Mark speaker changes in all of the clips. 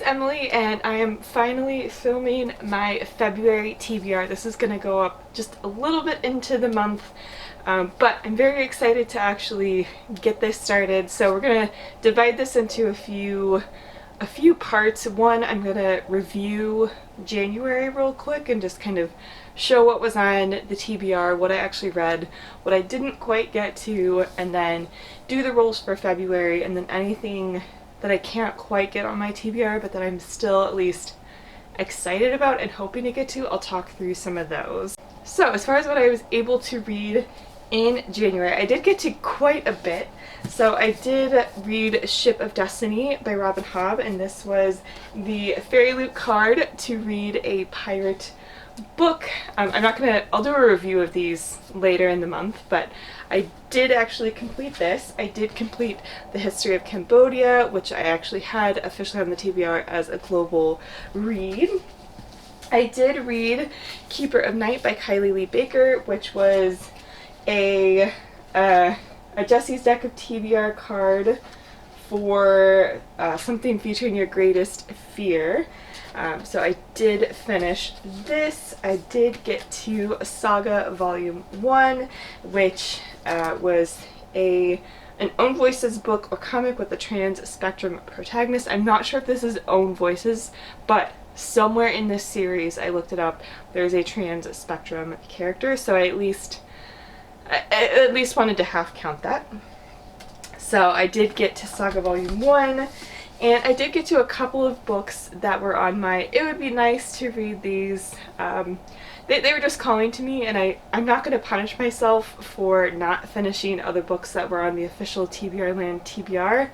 Speaker 1: Emily, and I am finally filming my February TBR. This is going to go up just a little bit into the month, but I'm very excited to actually get this started. So we're going to divide this into a few parts. One, I'm going to review January real quick and just kind of show what was on the TBR, what I actually read, what I didn't quite get to, and then do the rolls for February, and then anything that I can't quite get on my TBR but that I'm still at least excited about and hoping to get to, I'll talk through some of those. So as far as what I was able to read in January, I did get to quite a bit. So I did read Ship of Destiny by Robin Hobb, and this was the fairy loot card to read a pirate book. I'll do a review of these later in the month, but I did actually complete this. I did complete the history of Cambodia, which I actually had officially on the TBR as a global read. I did read Keeper of Night by Kylie Lee Baker, which was a Jesse's deck of TBR card for something featuring your greatest fear. So I did finish this. I did get to Saga Volume 1, which was an Own Voices book or comic with a trans spectrum protagonist. I'm not sure if this is Own Voices, but somewhere in this series, I looked it up, there's a trans spectrum character, so I at least wanted to half count that. So I did get to Saga Volume 1, and I did get to a couple of books that were on my, it would be nice to read these. They were just calling to me, and I'm not going to punish myself for not finishing other books that were on the official TBRLand TBR.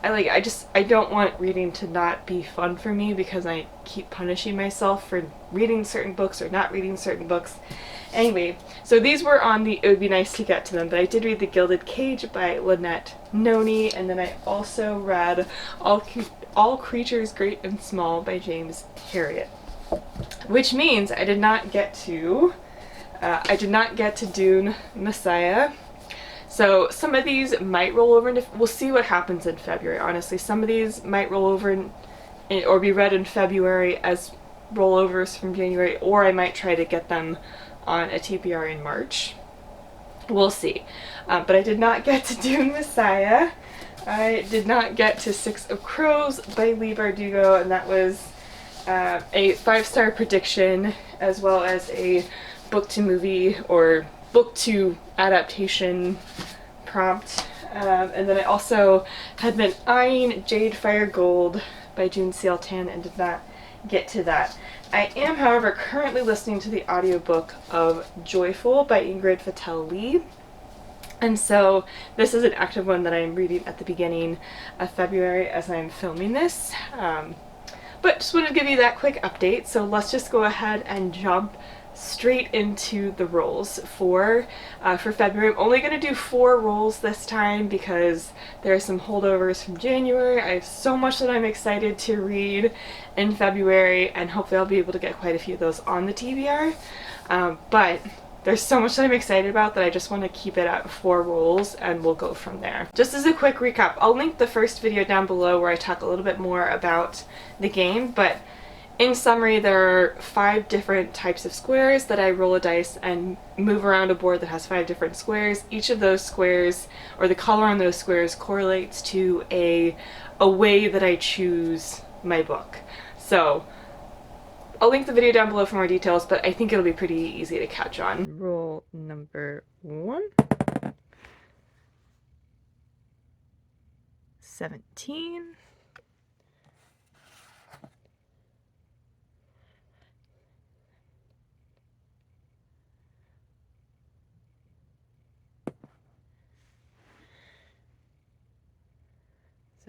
Speaker 1: I don't want reading to not be fun for me because I keep punishing myself for reading certain books or not reading certain books. Anyway, so these were on the, it would be nice to get to them, but I did read The Gilded Cage by Lynette Noni, and then I also read All Creatures Great and Small by James Herriot, which means I did not get to Dune Messiah. So some of these might roll over into, we'll see what happens in February, honestly. Some of these might roll over or be read in February as rollovers from January, or I might try to get them on a TBR in March. We'll see. But I did not get to Dune Messiah. I did not get to Six of Crows by Leigh Bardugo, and that was a 5-star prediction as well as a book to movie or book to adaptation prompt. And then I also had been eyeing Jade Fire Gold by June Sealtan and did not get to that. I am, however, currently listening to the audiobook of Joyful by Ingrid Fattel Lee. And so this is an active one that I'm reading at the beginning of February as I'm filming this. But just wanted to give you that quick update. So let's just go ahead and jump straight into the rolls for February. I'm only going to do 4 rolls this time because there are some holdovers from January. I have so much that I'm excited to read in February, and hopefully I'll be able to get quite a few of those on the TBR. But there's so much that I'm excited about that I just want to keep it at 4 rolls, and we'll go from there. Just as a quick recap, I'll link the first video down below where I talk a little bit more about the game, but in summary, there are 5 different types of squares that I roll a dice and move around a board that has 5 different squares. Each of those squares, or the color on those squares, correlates to a way that I choose my book. So I'll link the video down below for more details, but I think it'll be pretty easy to catch on. Roll number 1. 17.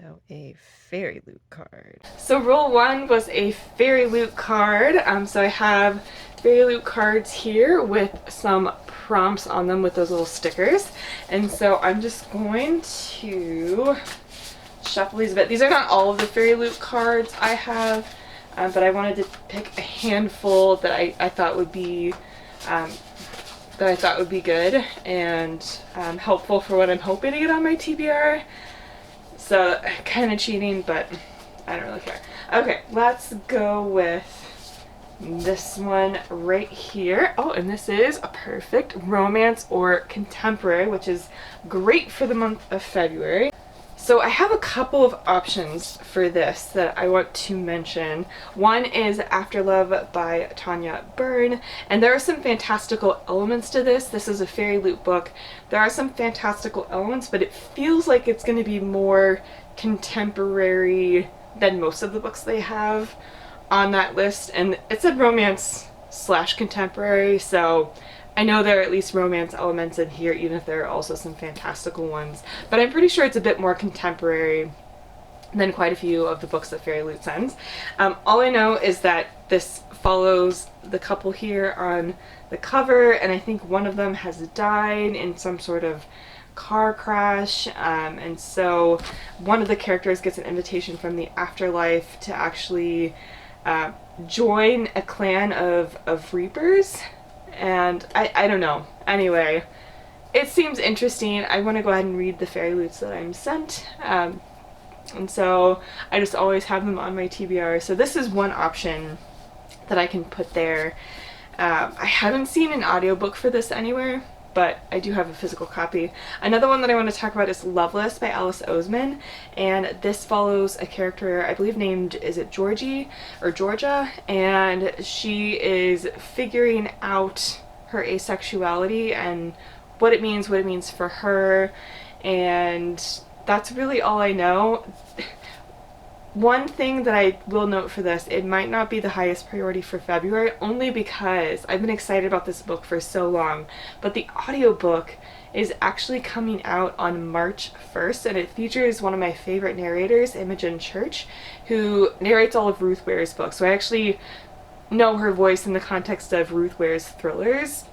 Speaker 1: So a fairy loot card. So roll 1 was a fairy loot card. So I have fairy loot cards here with some prompts on them with those little stickers. And so I'm just going to shuffle these a bit. These are not all of the fairy loot cards I have, but I wanted to pick a handful that I thought would be good and helpful for what I'm hoping to get on my TBR. So kind of cheating, but I don't really care. Okay, let's go with this one right here. Oh, and this is a perfect romance or contemporary, which is great for the month of February. So I have a couple of options for this that I want to mention. One is After Love by Tanya Byrne, and there are some fantastical elements to this. This is a fairy loot book. There are some fantastical elements, but it feels like it's going to be more contemporary than most of the books they have on that list, and it's a romance slash contemporary, so I know there are at least romance elements in here, even if there are also some fantastical ones, but I'm pretty sure it's a bit more contemporary than quite a few of the books that Fairy Loot sends. All I know is that this follows the couple here on the cover, and I think one of them has died in some sort of car crash, and so one of the characters gets an invitation from the afterlife to actually join a clan of reapers, and I don't know. Anyway, it seems interesting. I want to go ahead and read the fairy loots that I'm sent, and so I just always have them on my TBR. So this is one option that I can put there. I haven't seen an audiobook for this anywhere, but I do have a physical copy. Another one that I want to talk about is Loveless by Alice Oseman, and this follows a character I believe named, is it Georgie or Georgia, and she is figuring out her asexuality and what it means for her, and that's really all I know. One thing that I will note for this, it might not be the highest priority for February, only because I've been excited about this book for so long, but the audiobook is actually coming out on March 1st, and it features one of my favorite narrators, Imogen Church, who narrates all of Ruth Ware's books. So I actually know her voice in the context of Ruth Ware's thrillers,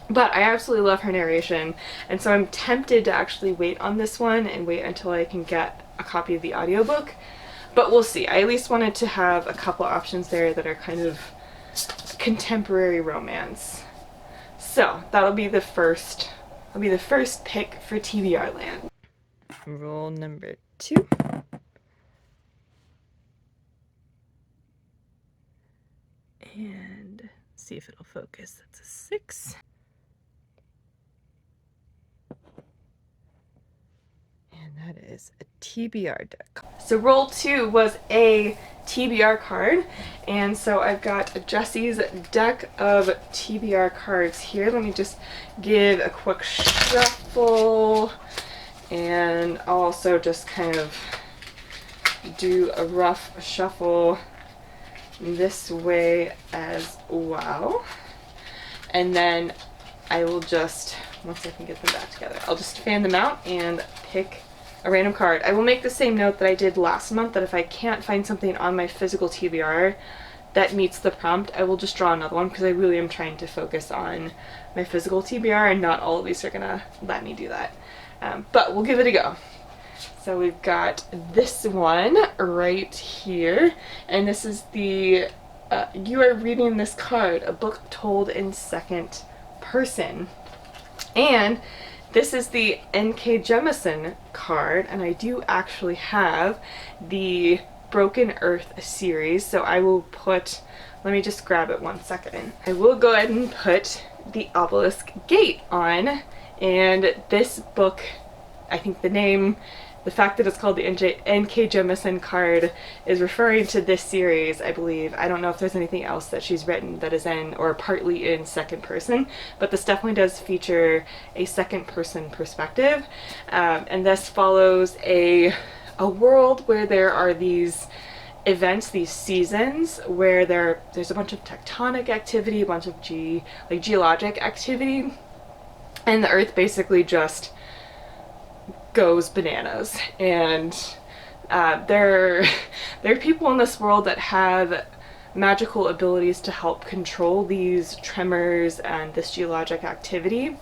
Speaker 1: but I absolutely love her narration, and so I'm tempted to actually wait on this one and wait until I can get a copy of the audiobook. But we'll see. I at least wanted to have a couple options there that are kind of contemporary romance. So that'll be the first pick for TBRLand. Rule number 2. And see if it'll focus. That's a 6. And that is a TBR deck. So roll 2 was a TBR card, and so I've got Jessie's deck of TBR cards here. Let me just give a quick shuffle, and I'll also just kind of do a rough shuffle this way as well. And then I will just, once I can get them back together, I'll just fan them out and pick a random card. I will make the same note that I did last month, that if I can't find something on my physical TBR that meets the prompt, I will just draw another one, because I really am trying to focus on my physical TBR, and not all of these are gonna let me do that. But we'll give it a go. So we've got this one right here, and this is the you are reading this card, a book told in second person. And this is the N.K. Jemisin card, and I do actually have the Broken Earth series, so I will put, let me just grab it one second. I will go ahead and put the Obelisk Gate on, and this book, I think the name, the fact that it's called the N.K. Jemisin card is referring to this series, I believe. I don't know if there's anything else that she's written that is in, or partly in second person, but this definitely does feature a second person perspective. And this follows a world where there are these events, these seasons, where there's a bunch of tectonic activity, a bunch of geologic activity, and the Earth basically just goes bananas. And there are people in this world that have magical abilities to help control these tremors and this geologic activity,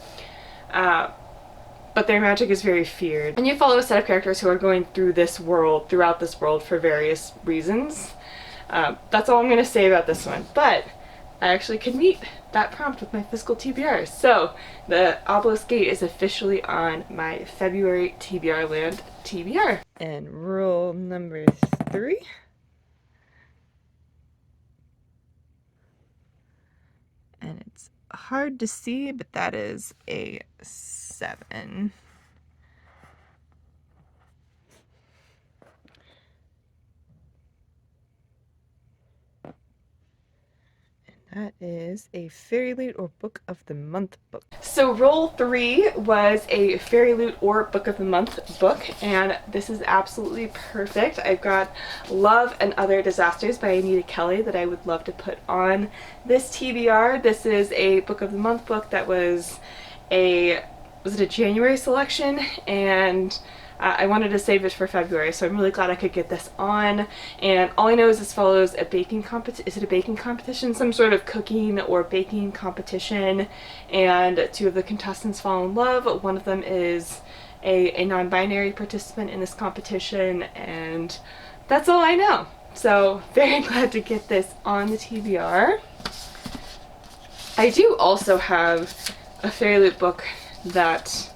Speaker 1: but their magic is very feared. And you follow a set of characters who are going through this world, throughout this world, for various reasons. That's all I'm going to say about this one, but I actually could meet that prompt with my physical TBR. So the Obelisk Gate is officially on my February TBRLand TBR. And rule number 3. and it's hard to see, but that is a 7. That is a Fairy Loot or Book of the Month book. So roll 3 was a Fairy Loot or Book of the Month book, and this is absolutely perfect. I've got Love and Other Disasters by Anita Kelly that I would love to put on this TBR. This is a Book of the Month book that was it a January selection, and I wanted to save it for February, so I'm really glad I could get this on. And all I know is this follows a baking competition. Is it a baking competition? Some sort of cooking or baking competition, and 2 of the contestants fall in love. One of them is a non-binary participant in this competition, and that's all I know. So very glad to get this on the TBR. I do also have a Fairy Loot book that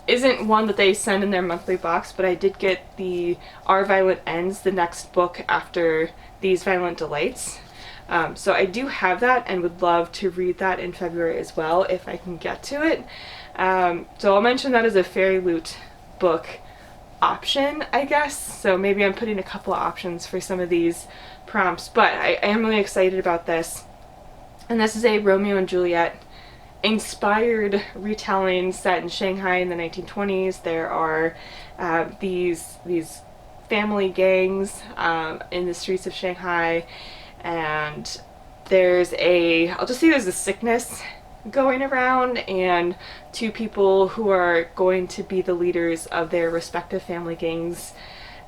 Speaker 1: isn't one that they send in their monthly box, but I did get the Our Violent Ends, the next book after These Violent Delights. So I do have that and would love to read that in February as well if I can get to it. So I'll mention that as a Fairy Loot book option, I guess. So maybe I'm putting a couple of options for some of these prompts, but I am really excited about this. And this is a Romeo and Juliet inspired retelling set in Shanghai in the 1920s. There are these family gangs in the streets of Shanghai, and there's I'll just say there's a sickness going around, and 2 people who are going to be the leaders of their respective family gangs,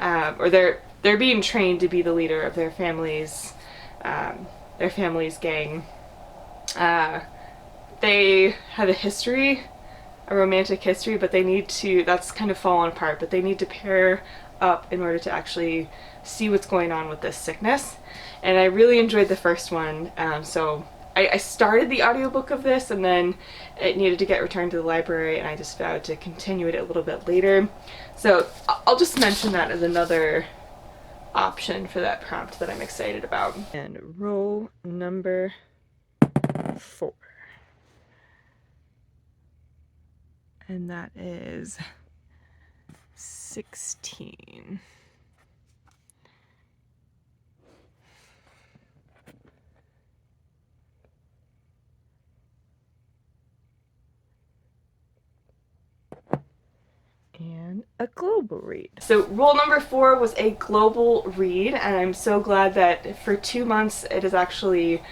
Speaker 1: or they're being trained to be the leader of their family's gang. They have a romantic history, but that's kind of fallen apart, but they need to pair up in order to actually see what's going on with this sickness. And I really enjoyed the first one, so I started the audiobook of this, and then it needed to get returned to the library, and I just vowed to continue it a little bit later. So I'll just mention that as another option for that prompt that I'm excited about. And roll number 4. And that is 16. And a global read. So roll number 4 was a global read, and I'm so glad that for 2 months it is actually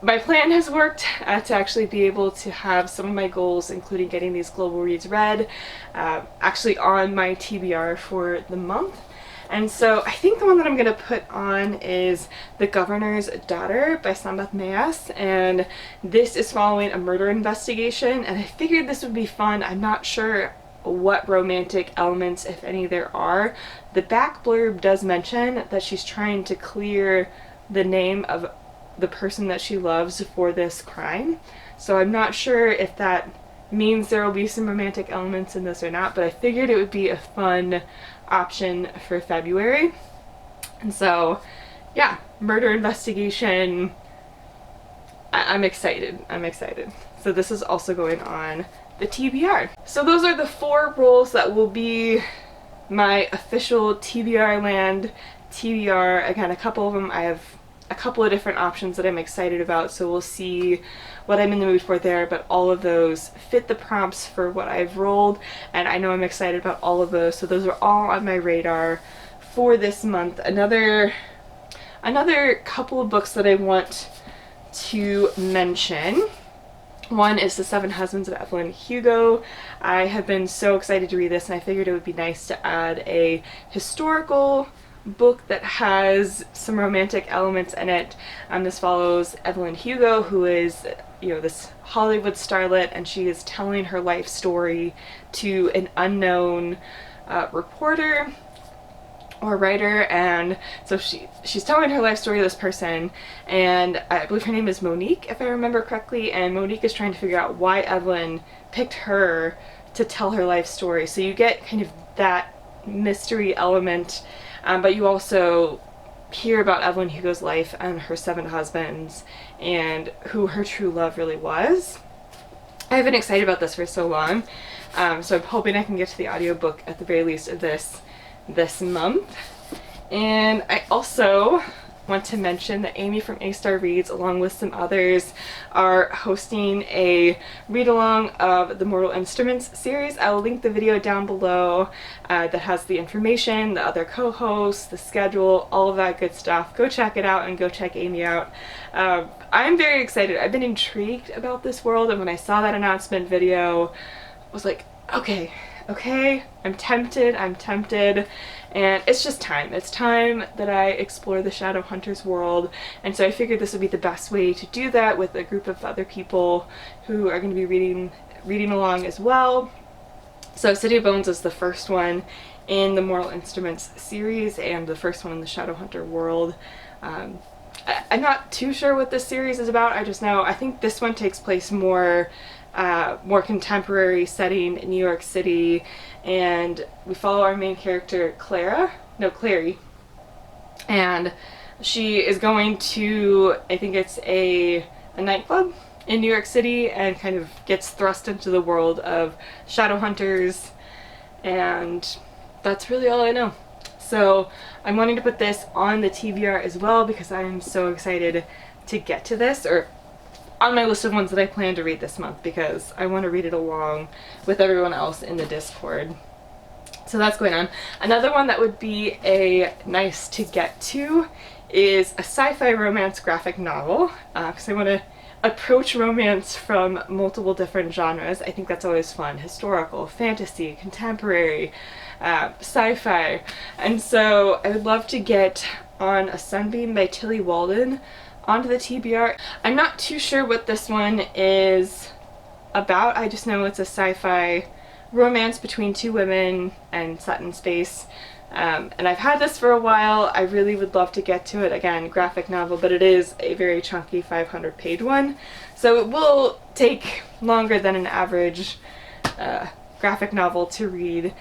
Speaker 1: my plan has worked to actually be able to have some of my goals, including getting these global reads read, actually on my TBR for the month. And so I think the one that I'm going to put on is The Governor's Daughter by Sambeth Mayas, and this is following a murder investigation, and I figured this would be fun. I'm not sure what romantic elements, if any, there are. The back blurb does mention that she's trying to clear the name of the person that she loves for this crime, so I'm not sure if that means there will be some romantic elements in this or not, but I figured it would be a fun option for February. And so yeah, murder investigation, I'm excited. So this is also going on the TBR. So those are the 4 roles that will be my official TBRLand TBR. Again, a couple of them I have a couple of different options that I'm excited about, so we'll see what I'm in the mood for there, but all of those fit the prompts for what I've rolled, and I know I'm excited about all of those, so those are all on my radar for this month. Another couple of books that I want to mention. One is The Seven Husbands of Evelyn Hugo. I have been so excited to read this, and I figured it would be nice to add a historical book that has some romantic elements in it. This follows Evelyn Hugo, who is, this Hollywood starlet, and she is telling her life story to an unknown reporter or writer, and so she's telling her life story to this person, and I believe her name is Monique, if I remember correctly, and Monique is trying to figure out why Evelyn picked her to tell her life story. So you get kind of that mystery element, but you also hear about Evelyn Hugo's life and her 7 husbands and who her true love really was. I've been excited about this for so long, so I'm hoping I can get to the audiobook at the very least of this month. And I also want to mention that Amy from A Star Reads, along with some others, are hosting a read-along of the Mortal Instruments series. I will link the video down below that has the information, the other co-hosts, the schedule, all of that good stuff. Go check it out and go check Amy out. I'm very excited. I've been intrigued about this world, and when I saw that announcement video, I was like, okay, I'm tempted, and it's just time. It's time that I explore the Shadowhunters world, and so I figured this would be the best way to do that with a group of other people who are going to be reading along as well. So City of Bones is the first one in the Mortal Instruments series and the first one in the Shadowhunter world. I'm not too sure what this series is about. I just know I think this one takes place more contemporary setting in New York City, and we follow our main character Clary, and she is going to, I think it's a nightclub in New York City, and kind of gets thrust into the world of Shadowhunters, and that's really all I know. So I'm wanting to put this on the TBR as well because I am so excited to get to this, or on my list of ones that I plan to read this month, because I want to read it along with everyone else in the Discord. So that's going on. Another one that would be a nice to get to is a sci-fi romance graphic novel, because I want to approach romance from multiple different genres. I think that's always fun. Historical, fantasy, contemporary, sci-fi. And so I would love to get On a Sunbeam by Tilly Walden onto the TBR. I'm not too sure what this one is about. I just know it's a sci-fi romance between 2 women and set in space. And I've had this for a while. I really would love to get to it. Again, graphic novel, but it is a very chunky 500-page one. So it will take longer than an average graphic novel to read.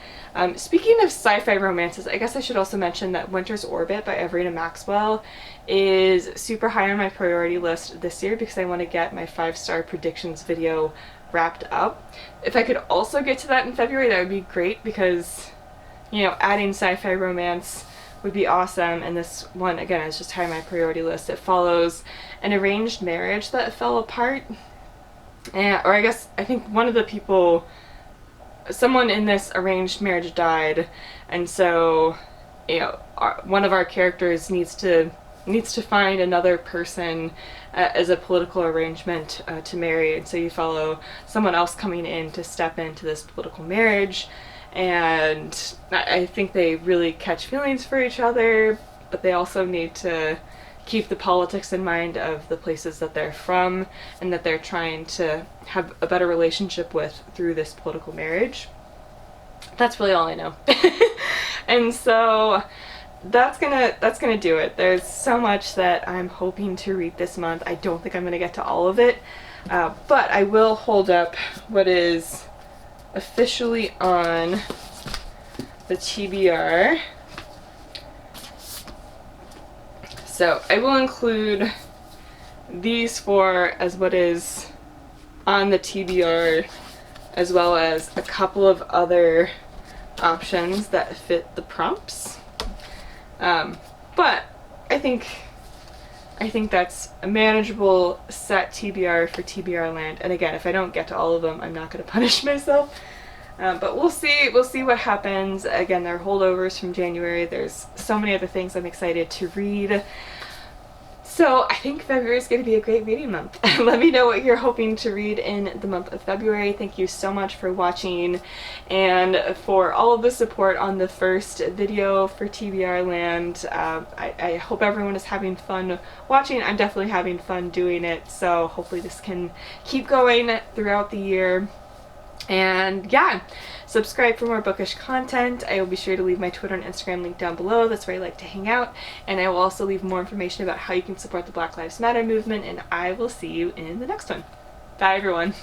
Speaker 1: Speaking of sci-fi romances, I guess I should also mention that Winter's Orbit by Everina Maxwell is super high on my priority list this year because I want to get my 5-star predictions video wrapped up. If I could also get to that in February, that would be great, because, you know, adding sci-fi romance would be awesome, and this one, again, is just high on my priority list. It follows an arranged marriage that fell apart, or I guess, I think one of the people, someone in this arranged marriage died, and so, you know, one of our characters needs to find another person as a political arrangement to marry, and so you follow someone else coming in to step into this political marriage, and I think they really catch feelings for each other, but they also need to keep the politics in mind of the places that they're from and that they're trying to have a better relationship with through this political marriage. That's really all I know. And so that's gonna do it. There's so much that I'm hoping to read this month. I don't think I'm gonna get to all of it, but I will hold up what is officially on the TBR. So I will include these 4 as what is on the TBR, as well as a couple of other options that fit the prompts. But I think that's a manageable set TBR for TBRLand. And again, if I don't get to all of them, I'm not going to punish myself. But we'll see what happens. Again, there are holdovers from January. There's so many other things I'm excited to read. So I think February is going to be a great reading month. Let me know what you're hoping to read in the month of February. Thank you so much for watching and for all of the support on the first video for TBRLand. I hope everyone is having fun watching. I'm definitely having fun doing it, so hopefully this can keep going throughout the year. And yeah, subscribe for more bookish content. I will be sure to leave my Twitter and Instagram link down below. That's where I like to hang out. And I will also leave more information about how you can support the Black Lives Matter movement, and I will see you in the next one. Bye everyone.